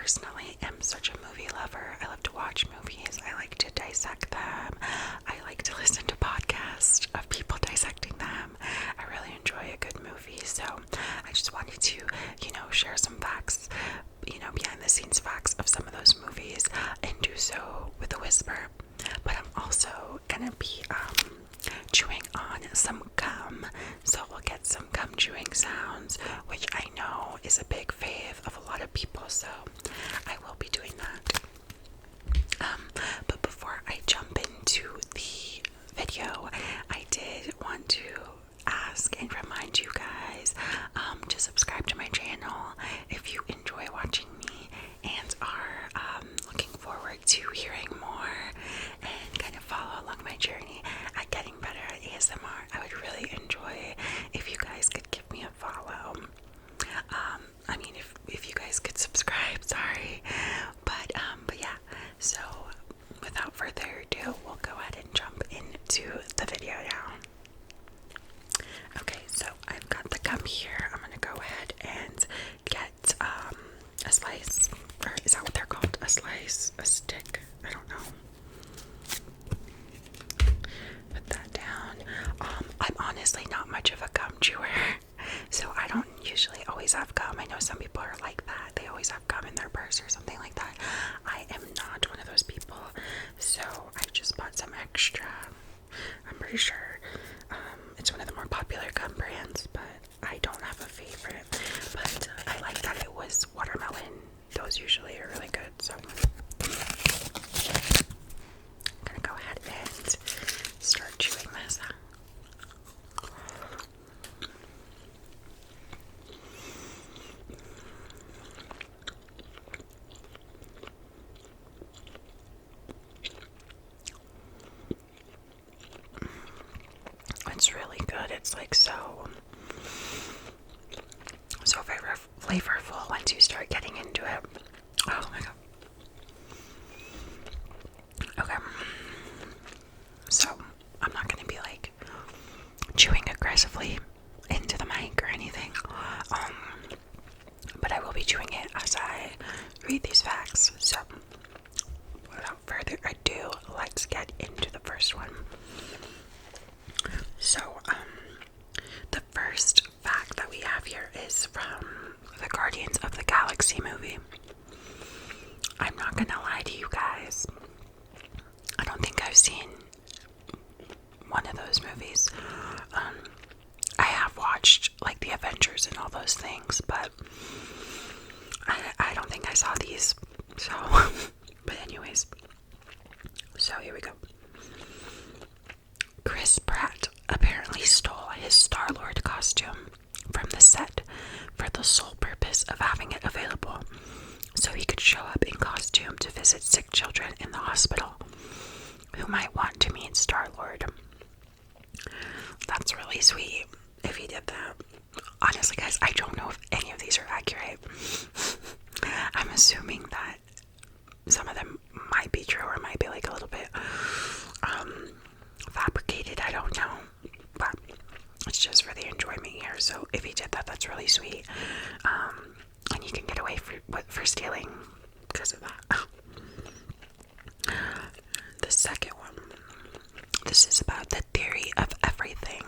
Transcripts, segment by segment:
personally am such a movie lover. I love to watch movies. I like to dissect them. I like to listen to podcasts of people dissecting them. I really enjoy a good movie. So I just wanted to, share some facts, behind the scenes facts of some of those movies and do so with a whisper. But I'm also gonna be chewing on some gum, so we'll get some gum chewing sounds, which I know is a big fave of a lot of people, so I will be doing that. But before I jump into the video, I did want to ask and remind you guys to subscribe to my channel if you enjoy watching me and are looking forward to hearing more and kind of follow along my journey at getting better at ASMR. I would really enjoy if you guys could give me a follow. If you guys could subscribe, sorry. But yeah, so without further ado, we'll go ahead and jump into the video now. Okay, so I've got the gum here. I'm gonna go ahead and get a slice, or is that what they're called? A slice, a stick, I don't know. Put that down. I'm honestly not much of a gum chewer, so I don't usually always have gum. I know some people are like that. They always have gum in their purse or something like that. I am not one of those people, so I just bought some extra. I'm pretty sure it's one of the more popular gum brands, but I don't have a favorite. But I like that it was watermelon. Those usually are really good, so I'm gonna go ahead and start chewing this. It's really good. It's like so flavorful once you start getting into it. Oh my god. Okay. So I'm not gonna be like chewing aggressively into the mic or anything. But I will be chewing it as I read these facts. So without further ado, let's get into the first one. So, the first fact that we have here is from the Guardians of the Galaxy movie. I'm not gonna lie to you guys. I don't think I've seen one of those movies. I have watched like the Avengers and all those things, but I don't think I saw these. So, but anyways, so here we go. Chris Pratt apparently stole his Star-Lord costume from the set for the sole purpose of having it available so he could show up in costume to visit sick children in the hospital who might want to meet Star-Lord. That's really sweet if he did that. Honestly, guys, I don't know if any of these are accurate. I'm assuming that some of them might be true or might be like a little bit fabricated. I don't know, but it's just for the enjoyment here. So if he did that, that's really sweet. And you can get away for stealing because of that. The second one. This is about the theory of everything.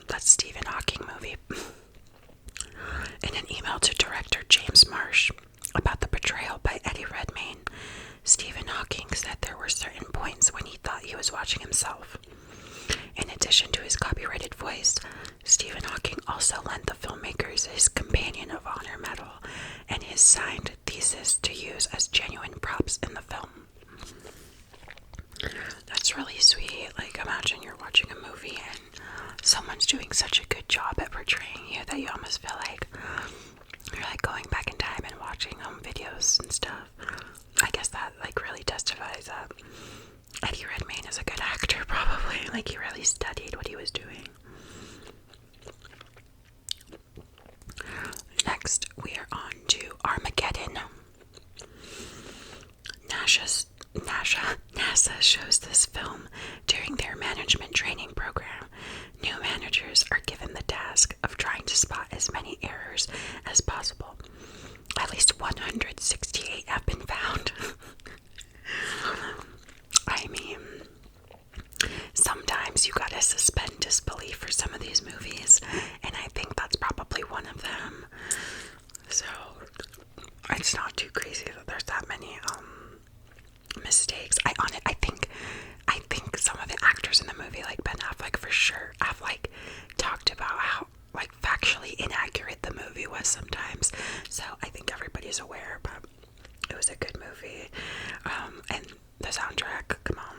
That Stephen Hawking movie. In an email to director James Marsh about the portrayal by Eddie Redmayne, Stephen Hawking said there were certain points when he thought he was watching himself. In addition to his copyrighted voice, Stephen Hawking also lent the filmmakers his Companion of Honor medal and his signed thesis to use as genuine props in the film. That's really sweet. Like, imagine you're watching a movie and someone's doing such a good job at portraying you that you almost feel like you're like going back in time and watching videos and stuff. I guess that like really testifies that Eddie Redmayne is a good actor, probably. Like, he really studied what he was doing. Next, we are on to Armageddon. NASA shows this film during their management training program. New managers are given the task of trying to spot as many errors as possible. At least 168 have been found. I mean, sometimes you gotta suspend disbelief for some of these movies, and I think that's probably one of them. So, it's not too crazy that there's that many mistakes. I think some of the actors in the movie, like Ben Affleck for sure, have like talked about how like factually inaccurate the movie was sometimes. So I think everybody's aware, but it was a good movie. And the soundtrack, come on,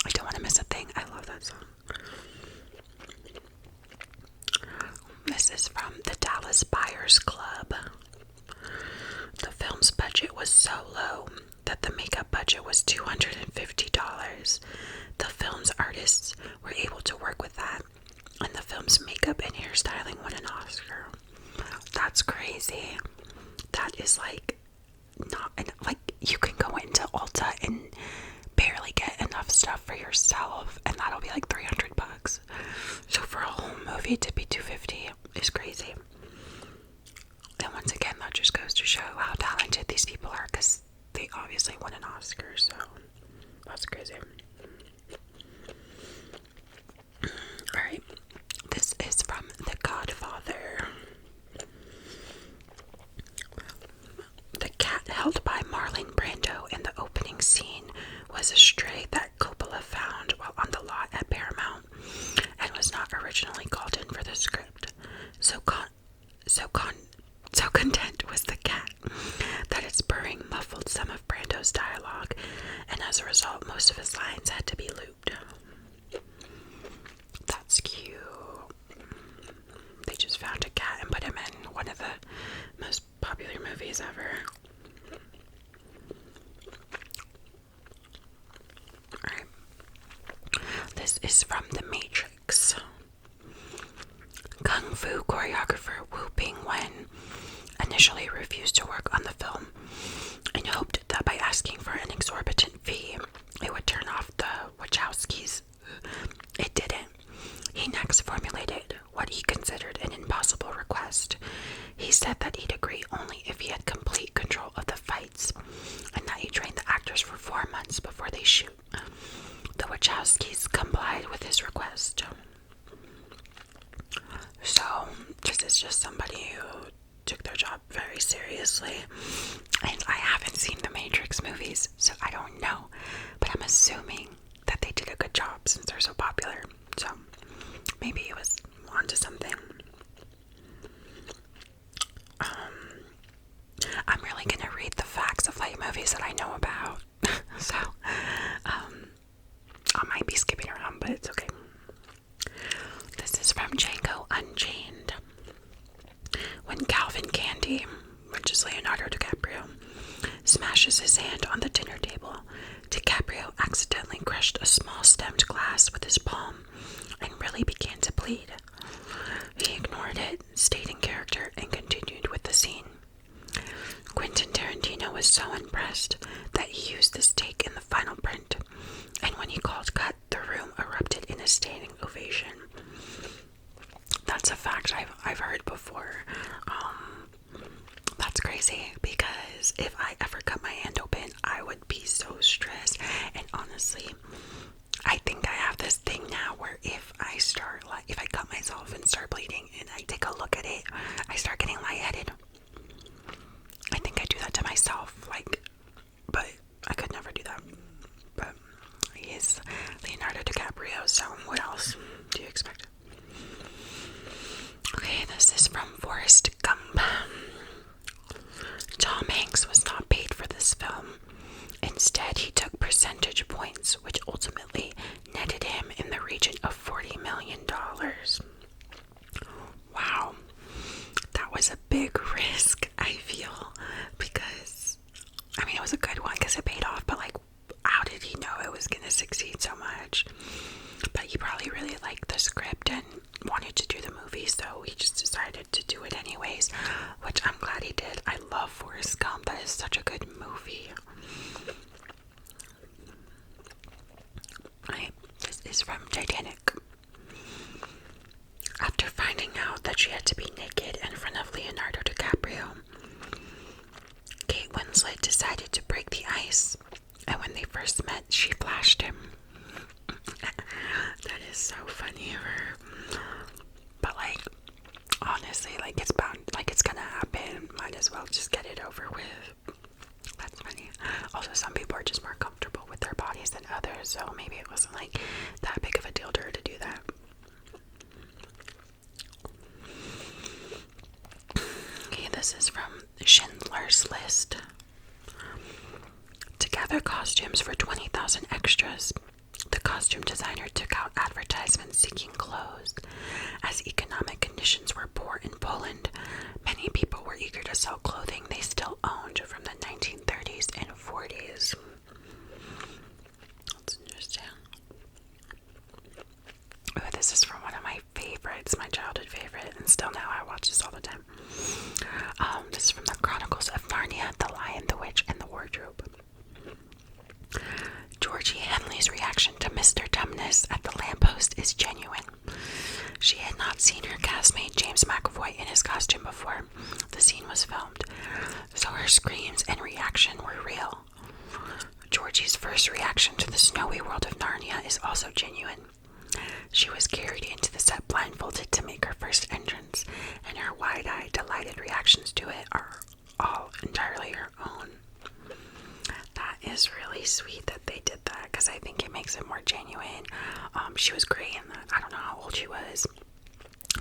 I don't want to miss a thing. I love that song. This is from the Dallas Buyers Club. The film's budget was so low that the makeup budget was $250. The film's artists were able to work with that, and the film's makeup and hairstyling won an Oscar. That's crazy. That is like not like you can go into Ulta and barely get enough stuff for yourself, and that'll be like $300. So for a whole movie to be $250 is crazy. And once again, that just goes to show how talented these people are, because they obviously won an Oscar, so that's crazy. Alright, this is from The Godfather. The cat held by Marlon Brando in the opening scene was a stray that Coppola found while on the lot at Paramount and was not originally called in for the script. So content was the cat that its purring muffled some of Brando's dialogue, and as a result, most of his lines had to be looped. That's cute. They just found a cat and put him in one of the most popular movies ever. Alright. This is from The Matrix. Kung Fu choreographer Wu Ping-wen initially refused to work on the film and hoped that by asking for an exorbitant fee, it would turn off the Wachowskis. It didn't. He next formulated what he considered an impossible request. He said that he'd agree only if he had complete control of the fights, and that he trained the actors for 4 months before they shoot. The Wachowskis complied with his request. So, this is just somebody who took their job very seriously. And I haven't seen the Matrix movies, so I don't know. But I'm assuming that they did a good job since they're so popular. So, maybe he was onto something. I'm really gonna read the facts of like movies that I know about. So, I might be skipping around, but it's okay. This is from Django Unchained. When Calvin Candy, which is Leonardo DiCaprio, smashes his hand on the dinner table, DiCaprio accidentally crushed a small stemmed glass with his palm and really began to bleed. He ignored it, stayed in character, and continued with the scene. Quentin Tarantino was so impressed that he used this take in the final print, and when he called cut, the room erupted in a standing ovation. That's a fact I've heard before. That's crazy, because if I ever cut my hand open, I would be so stressed. And honestly, I think I have this thing now where if I cut myself and start bleeding and I take a look at it, I start getting lightheaded. I think I do that to myself, but I could never do that. But he is Leonardo DiCaprio, so what else do you expect? Okay, this is from Forrest Gump. Tom Hanks was not paid for this film. Instead, he took percentage points, which ultimately netted him in the region of $40 million. Wow. That was a big risk, I feel, because, I mean, it was a good one because it paid off, but how did he know it was going to succeed so much? But he probably really liked the script and wanted to do the movie, so he just decided to do it anyways, which I'm glad he did. I love Forrest Gump. That is such a good movie. Right, this is from Titanic. After finding out that she had to be naked when they first met, she flashed him. That is so funny of her. But like, honestly, like it's bound, like it's gonna happen. Might as well just get it over with. That's funny. Also, some people are just more comfortable with their bodies than others, so maybe it wasn't like that big of a deal to her to do that. Okay, this is from Schindler's List. To gather costumes for 20,000 extras, the costume designer took out advertisements seeking clothes. As economic conditions were poor in Poland, many people were eager to sell clothing they still owned from the 1930s and 40s. That's interesting. Ooh, this is from one of my favorites, my childhood favorite, and still now I watch this all the time. This is from the Chronicles of Narnia, The Lion, the Witch, and the Wardrobe. Georgie Henley's reaction to Mr. Dumbness at the lamppost is genuine. She had not seen her castmate James McAvoy in his costume before the scene was filmed, so her screams and reaction were real. Georgie's first reaction to the snowy world of Narnia is also genuine. She was carried into the set blindfolded to make her first entrance, and her wide-eyed, delighted reactions to it are all entirely her own. That is really sweet that they did that, because I think it makes it more genuine. She was great in that. I don't know how old she was,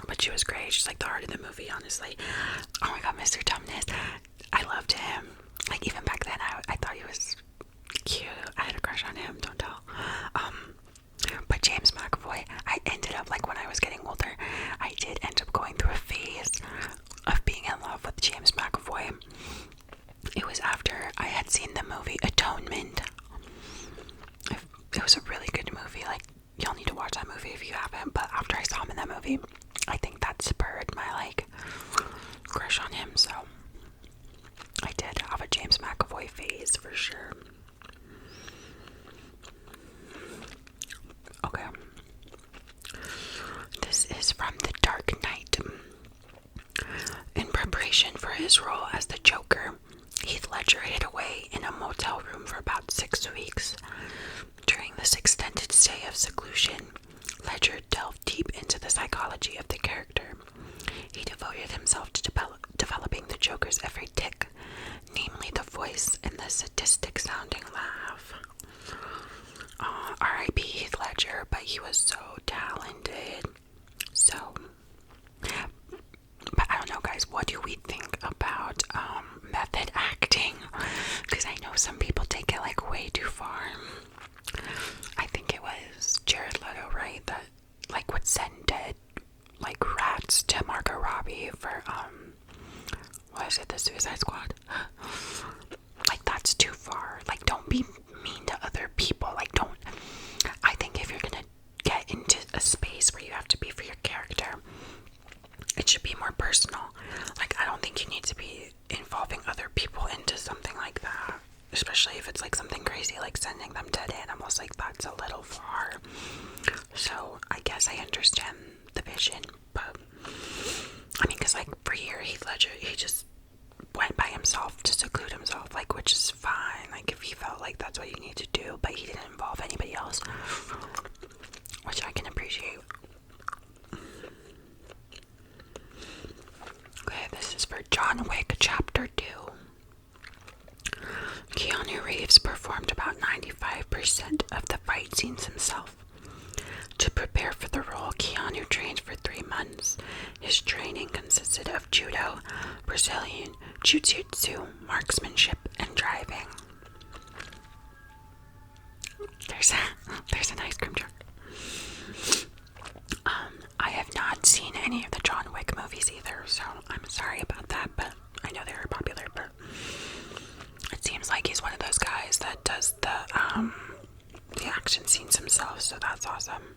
but she was great. She's like the heart of the movie, honestly. Oh my god, Mr. Dumbness. I loved him. Like, even back then, I thought he was cute. I had a crush on him, don't tell. But James McAvoy, I ended up, like, when I was getting older, I did end up going through a phase of being in love with James McAvoy. It was after I had seen the movie Atonement. It was a really good movie. Like, y'all need to watch that movie if you haven't. But after I saw him in that movie, I think that spurred my, like, crush on him. So I did have a James McAvoy phase for sure. Okay. This is from The Dark Knight. In preparation for his role as the Joker, Heath Ledger hid away in a motel room for about 6 weeks. During this extended stay of seclusion, Ledger delved deep into the psychology of the character. He devoted himself to developing the Joker's every tick, namely the voice and the sadistic-sounding laugh. R.I.P. Heath Ledger, but he was so talented. So, but I don't know, guys, what do we think about method acting? Because I know some people take it like way too far. I think it was Jared Leto, right, that like would send dead like rats to Margot Robbie for what is it, the Suicide Squad? Like, that's too far. Like, don't be mean to other people. Like, don't. I think if you're gonna get into a space where you have to be for your character, it should be more personal. Like, I don't think you need to be involving other people into something like that, especially if it's like something crazy like sending them dead animals. Like, that's a little far. So I guess I understand the vision, but I mean, because like for a year, Heath Ledger, he just went by himself to seclude himself, like, which is fine, like if he felt like that's what you need to do, but he didn't involve anybody else, which I can appreciate. Okay, this is for John Wick Chapter 2. Keanu Reeves performed about 95% of the fight scenes himself. To prepare for the role, Keanu trained for 3 months. His training consisted of judo, Brazilian jiu-jitsu, marksmanship, and driving. There's an ice cream truck. I have not seen any of the John Wick movies either, so I'm sorry about that, but I know they were popular, but it seems like he's one of those guys that does the action scenes himself, so that's awesome.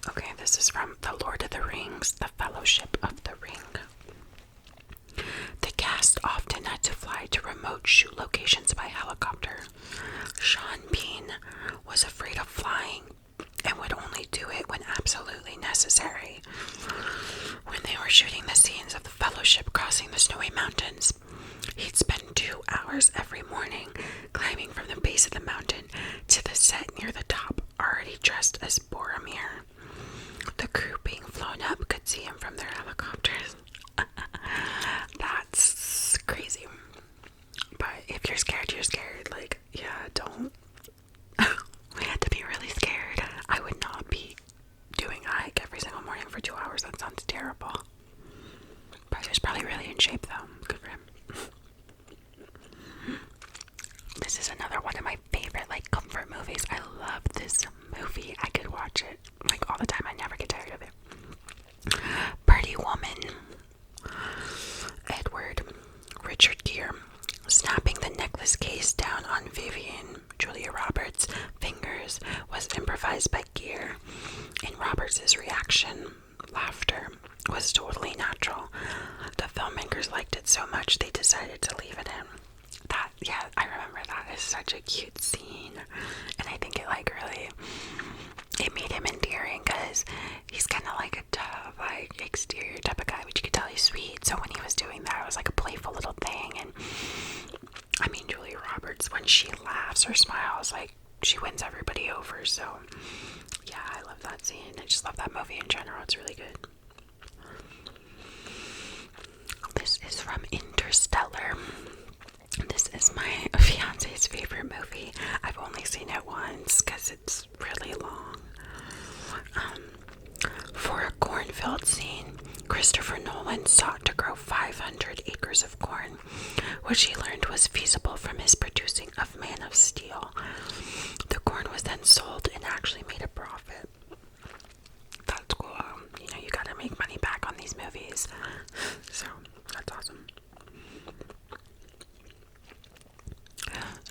Okay, this is from The Lord of the Rings, The Fellowship of the Ring. The cast often had to fly to remote shoot locations by helicopter. Sean Bean was afraid of flying and would only do it when absolutely necessary. When they were shooting dressed as Boromir. The crew being flown up could see him from their helicopters. That's crazy. But if you're scared, you're scared. Like, yeah, don't. We had to be really scared. I would not be doing a hike every single morning for 2 hours. That sounds terrible. But he's probably really in shape, though. Good for him. This is another one of my favorite, like, comfort movies. I love this movie. I could watch it, like, all the time. I never get tired of it. Pretty Woman. Edward Richard Gere snapping the necklace case down on Vivian Julia Roberts' fingers was improvised by Gere. In Roberts' reaction, laughter was totally natural. The filmmakers liked it so much they decided to leave it in. That, yeah, I remember that is such a cute scene, and I think it like really, it made him endearing because he's kind of like a tough, like exterior type of guy, but you could tell he's sweet. So when he was doing that, it was like a playful little thing. And I mean, Julia Roberts, when she laughs or smiles, like she wins everybody over. So yeah, I love that scene. I just love that movie in general. It's really good. This is from Interstellar. This is my fiance's favorite movie. I've only seen it once because it's really long. For a cornfield scene, Christopher Nolan sought to grow 500 acres of corn, which he learned was feasible from his producing of Man of Steel. The corn was then sold and actually made a profit. That's cool. You know, you gotta make money back on these movies. So, that's awesome.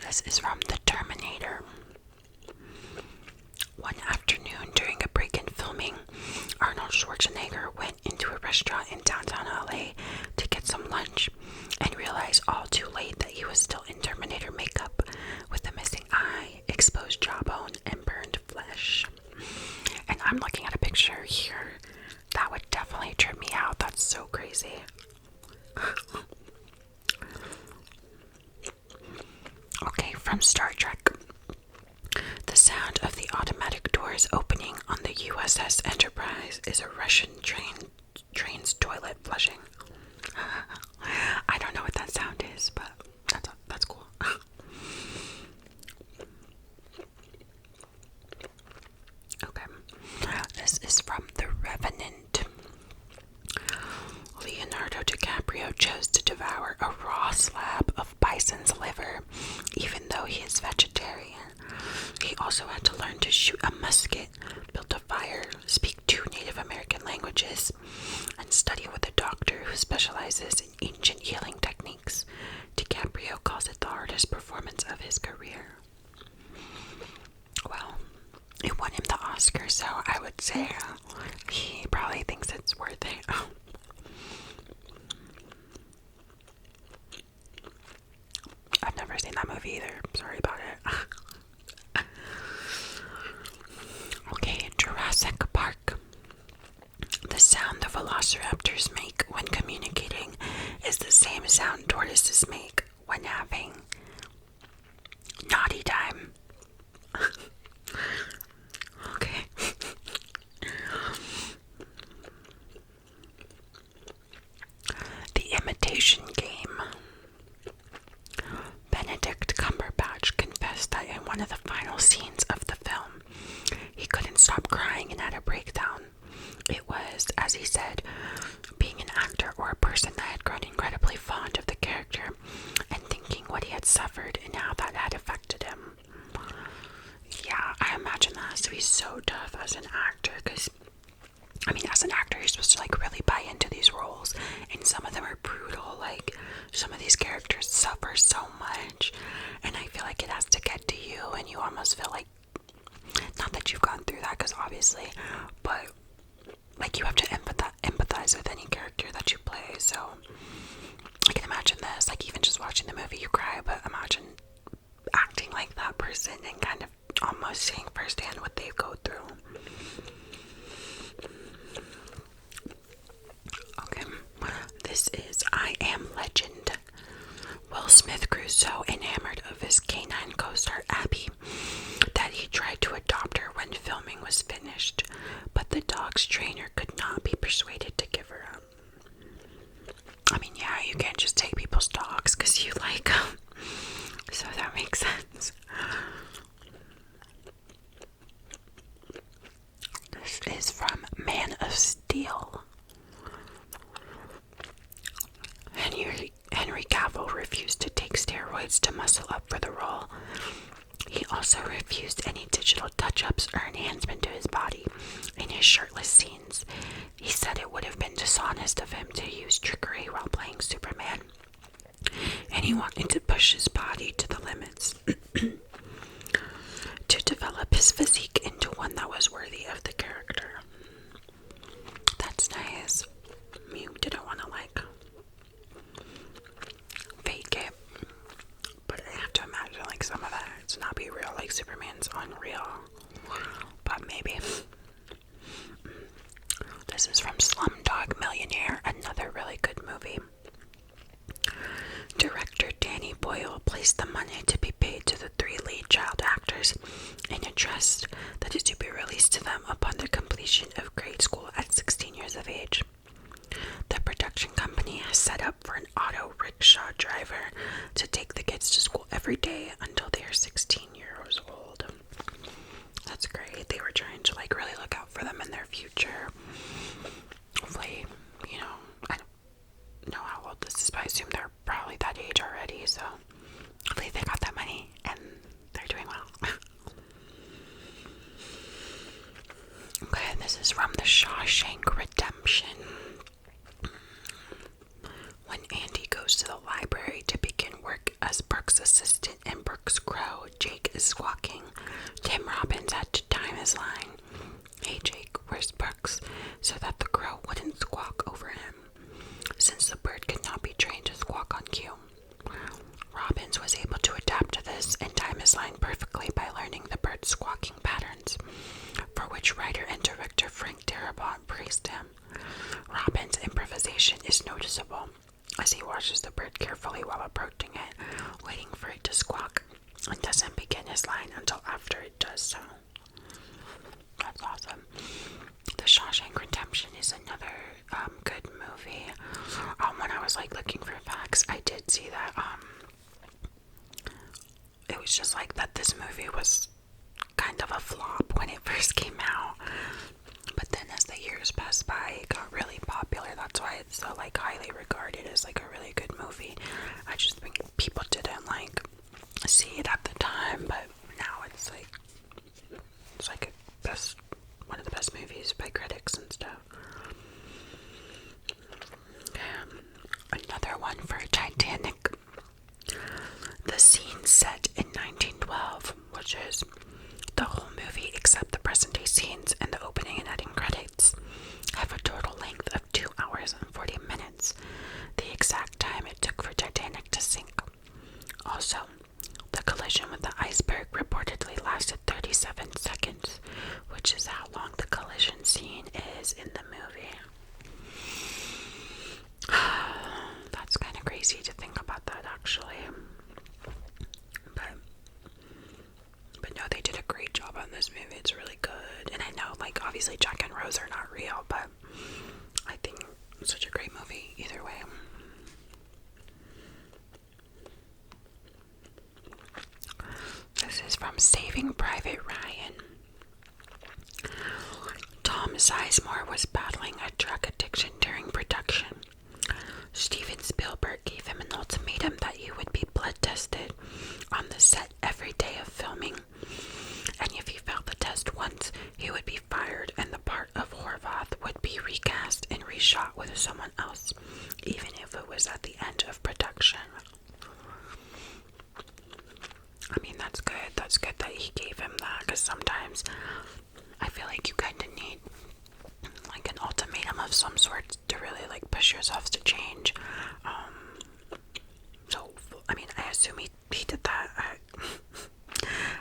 This is from The Terminator. One afternoon during a break in filming, Arnold Schwarzenegger went into a restaurant in downtown LA to get some lunch and realized all too late that he was still in Terminator makeup with a missing eye, exposed jawbone, and burned flesh. And I'm looking at a picture here. That would definitely trip me out. That's so crazy. Okay, from Star Trek. The sound of the automatic doors opening on the USS Enterprise is a Russian train's toilet flushing. I don't know what that sound is, but that's cool. Okay, this is from The Revenant. Leonardo DiCaprio chose to devour a raw slab of bison's liver, even though he is vegetarian. He also had to learn to shoot a musket, build a fire, speak 2 Native American languages, and study with a doctor who specializes in ancient healing techniques. DiCaprio calls it the hardest performance of his career. Well, it won him the Oscar, so I would say he probably thinks it's worth it. I've never seen that movie either. Sorry about it. Okay, Jurassic Park. The sound the velociraptors make when communicating is the same sound tortoises make when having naughty time. Okay. The Imitation Game. Benedict Cumberbatch confessed that in one of the final scenes of the film, he couldn't stop crying and had a breakdown. It was, as he said, being an actor or a person that had grown incredibly fond of the character and thinking what he had suffered and how that had affected him. Yeah, I imagine that has to be so tough as an actor, because I mean, as an actor, you're supposed to like really buy into these roles, and some of them are brutal. Like, some of these characters suffer so much, and I feel like it has to get to you, and you almost feel like, not that you've gone through that, because obviously, but like you have to empathize with any character that you play. So I can imagine this, like even just watching the movie, you cry, but imagine acting like that person and kind of almost seeing firsthand what they go through. Okay, this is I Am Legend. Will Smith grew so enamored of his canine co-star Abby that he tried to adopt her when filming dog's trainer could not be persuaded to give her up. I mean, yeah, you can't just take people's dogs because you like them. So that makes sense. This is from Man of Steel. Henry Cavill refused to take steroids to muscle up for the role. He also refused any digital touch-ups or enhancement to his body in his shirtless scenes. He said it would have been dishonest of him to use trickery while playing Superman, and he wanted to push his body to the limits to develop his physique into one that was worthy of the character. That's nice. You didn't want to fake it, but I have to imagine some of that to not be real. Superman's unreal, but maybe. This is from Slumdog Millionaire, another really good movie. Director Danny Boyle placed the money to be paid to the 3 lead child actors in a trust that is to be released to them upon the completion of grade school at 16 years of age. The production company has set up for an auto rickshaw driver to take the kids to school every day until they are 16 years old. That's great. They were trying to really look out for them in their future. Hopefully, I don't know how old this is, but I assume they're probably that age already, so hopefully they got that money and they're doing well. Okay, this is from The Shawshank Redemption. When Andy goes to the library to begin work as Brooks' assistant in Brooks' Crow, Jake is squawking. Tim Robbins had to time his line. Hey Jake, where's Brooks? So that the crow wouldn't squawk over him, since the bird could not be trained to squawk on cue. Robbins was able to adapt to this and time his line perfectly by learning the bird's squawking patterns, for which writer and director Frank Darabont praised him. Robbins' improvisation is noticeable, as he watches the bird carefully while approaching it, waiting for it to squawk, and doesn't begin his line until after it does so. That's awesome. The Shawshank Redemption is another good movie. When I was looking for facts, I did see that it was just that this movie was kind of a flop when it first came out, but then as the years passed by, it got really popular. That's why it's so highly regarded as a really good movie. I just think people didn't see it at the time, but now it's one of the best movies by critics and stuff. Another one for Titanic. The scene set in 1912, which is the whole movie except the present day scenes and the opening and ending credits, have a total length of 2 hours and 40 minutes, the exact time it took for Titanic to sink. Also, the collision with the iceberg reportedly lasted 37 seconds, which is how long the collision scene is in the movie. That's kind of crazy to think about that, actually. But no, they did a great job on this movie. It's really good. And I know, obviously Jack and Rose are not real, but I think it's such a great movie either way. This is from Saving Private Ryan. Tom Sizemore was battling a drug addiction during production. Steven Spielberg gave him an ultimatum that he would be blood tested on the set every day of filming, and if he failed the test once, he would be fired and the part of Horvath would be recast and reshot with someone else, even if it was at the end of production. I mean, that's good. That's good that he gave him that, because sometimes I feel you kind of need an ultimatum of some sort to really push yourself to change. So I mean, I assume he did that.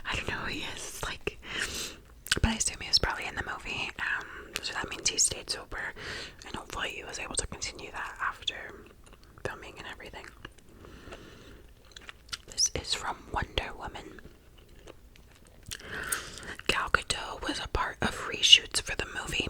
I don't know who he is, but I assume he was probably in the movie. So that means he stayed sober, and hopefully he was able to continue that after filming and everything. This is from Wonder Woman. Gal Gadot was a part of reshoots for the movie,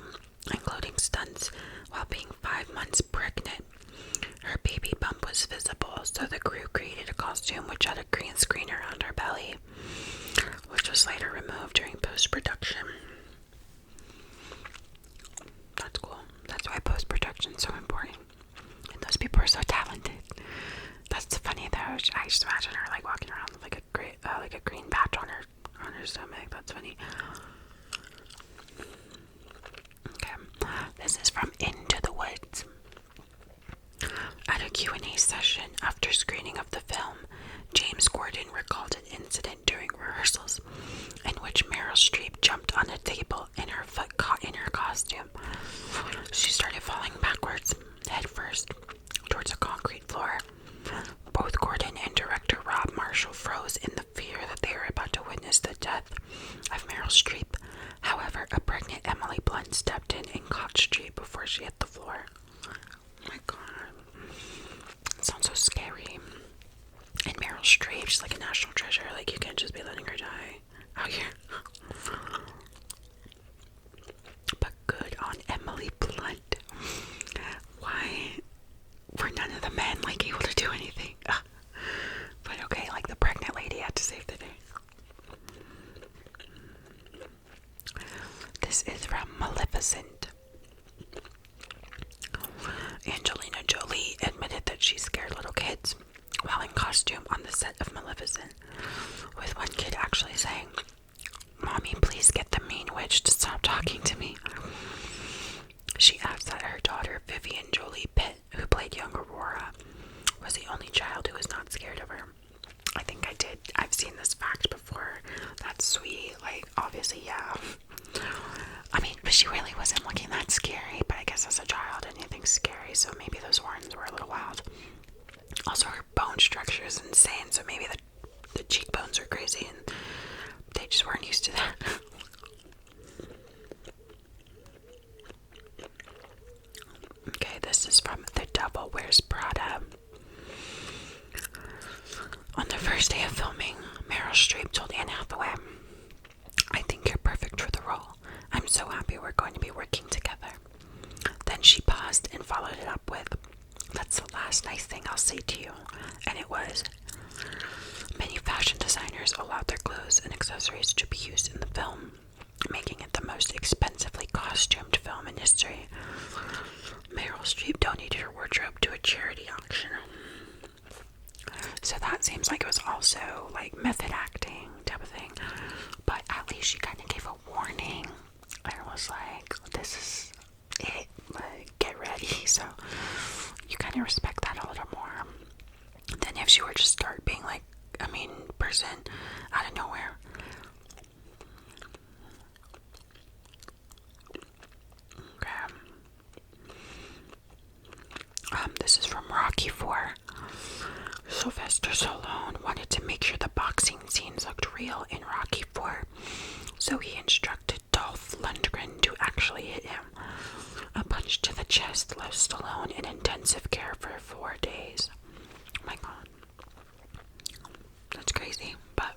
woman stepped in and caught straight before she hit the floor. Oh my god. It sounds so scary. And Meryl Streep, she's like a national treasure. Like, you can't just be letting her die out here. But good on Emily Blunt. Why were none of the men like able to do anything? But okay, like the pregnant lady had to save the day. This is from Maleficent. Angelina Jolie admitted that she scared little kids while in costume on the set of Maleficent, with one kid actually saying, "Mommy, please get the mean witch to stop talking to me." She adds that her daughter Vivian Jolie Pitt, who played young Aurora, was the only child who was not scared of her. I think I've seen this fact before. That's sweet. Like, obviously, yeah. I mean, but she really wasn't looking that scary, but I guess as a child anything's scary, so maybe those horns were a little wild. Also, her bone structure is insane, so maybe the cheekbones are crazy and they just weren't used to that. Okay, this is from The Devil Wears Prada. On the first day of filming, Meryl Streep told Anne Hathaway, "I think you're perfect for the role. I'm so happy we're going to be working together." Then she paused and followed it up with, "That's the last nice thing I'll say to you." And it was, "Many fashion designers allowed their clothes and accessories to be used in the film, making it the most expensively costumed film in history. Meryl Streep donated her wardrobe to a charity auction." So that seems like it was also like method acting type of thing, but at least she kind of gave a warning and was like, "This is it, like, get ready." So you kind of respect that a little more than if she were just start being like a mean person out of nowhere. Okay. This is from Rocky IV. Sylvester Stallone wanted to make sure the boxing scenes looked real in Rocky IV, so he instructed Dolph Lundgren to actually hit him. A punch to the chest left Stallone in intensive care for 4 days. Oh my god. That's crazy, but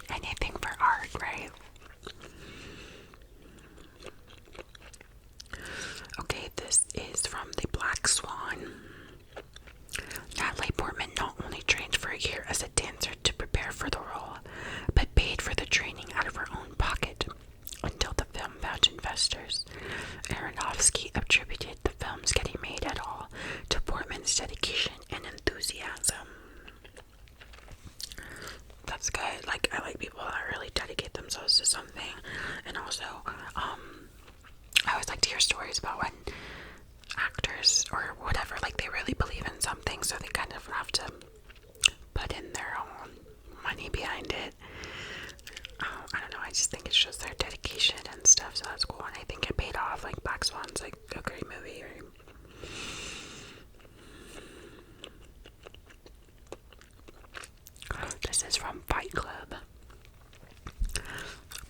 anything for art, right? Okay, this is from The Black Swan. Natalie Portman not only trained for a year as a dancer to prepare for the role, but paid for the training out of her own pocket until the film found investors. Aronofsky attributed the film's getting made at all to Portman's dedication and enthusiasm. That's good. Like, I like people that really dedicate themselves to something. And also, I always like to hear stories about when actors or whatever, like, they really believe in something, so they kind of have to put in their own money behind it. I don't know, I just think it shows their dedication and stuff, so that's cool, and I think it paid off. Like, Black Swan's like a great movie. This is from Fight Club.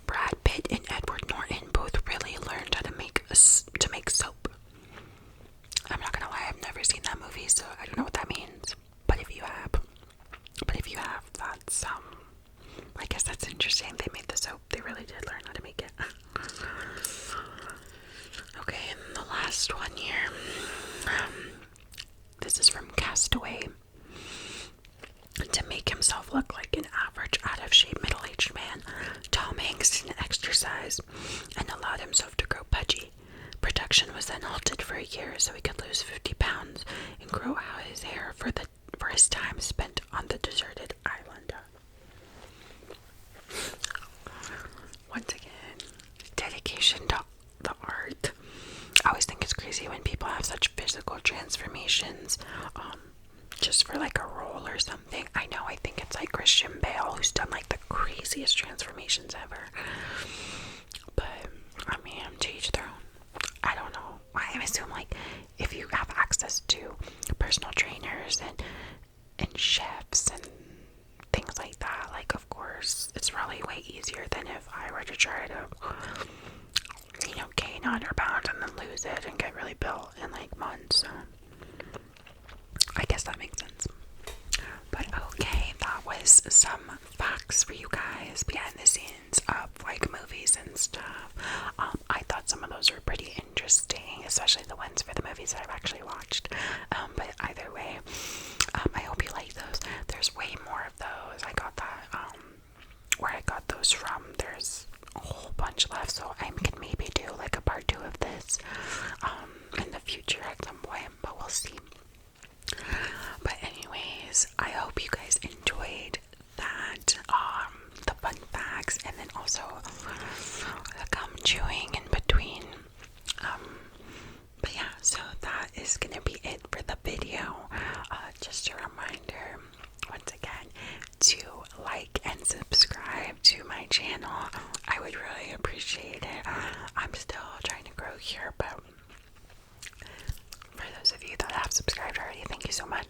Brad Pitt and Edward Norton both really learned how to make soap. I'm not gonna lie, I've never seen that movie, so I don't know what that means. But if you have, that's I guess that's interesting. They made the soap. They really did learn how to make it. Okay, and the last one here. This is from Castaway. To make himself look like an average, out-of-shape, middle-aged man, Tom Hanks didn't exercise and allowed himself to grow pudgy. Production was then halted for a year so he could lose 50 pounds and grow out his hair for his time spent on the deserted island. Once again, dedication to the art. I always think it's crazy when people have such physical transformations, just for like a role or something. I know, I think it's like Christian Bale, who's done like the craziest transformations ever. But I mean, to each their own. I don't know. I assume like if you have access to personal trainers and chefs and things like that, like, of course it's probably way easier than if I were to try to, 100 pounds and then lose it and get really built in like months. So I guess that makes sense. But okay, that was some facts for you guys behind the scenes of like movies and stuff. I thought some of those were pretty interesting, especially the ones for the movies that I've actually watched. But either way, I hope you like those. There's way more of those. I got that where I got those from. There's a whole bunch left, so I can maybe do like a part 2 of this in the future at some point, but we'll see. But anyways, I hope you guys enjoyed that, the fun facts, and then also the gum chewing in between. But yeah, so that is gonna be it for the video. Just a reminder, once again, to like and subscribe to my channel. I would really appreciate it. I'm still trying to grow here, but for those of you that have subscribed already, thank you so much.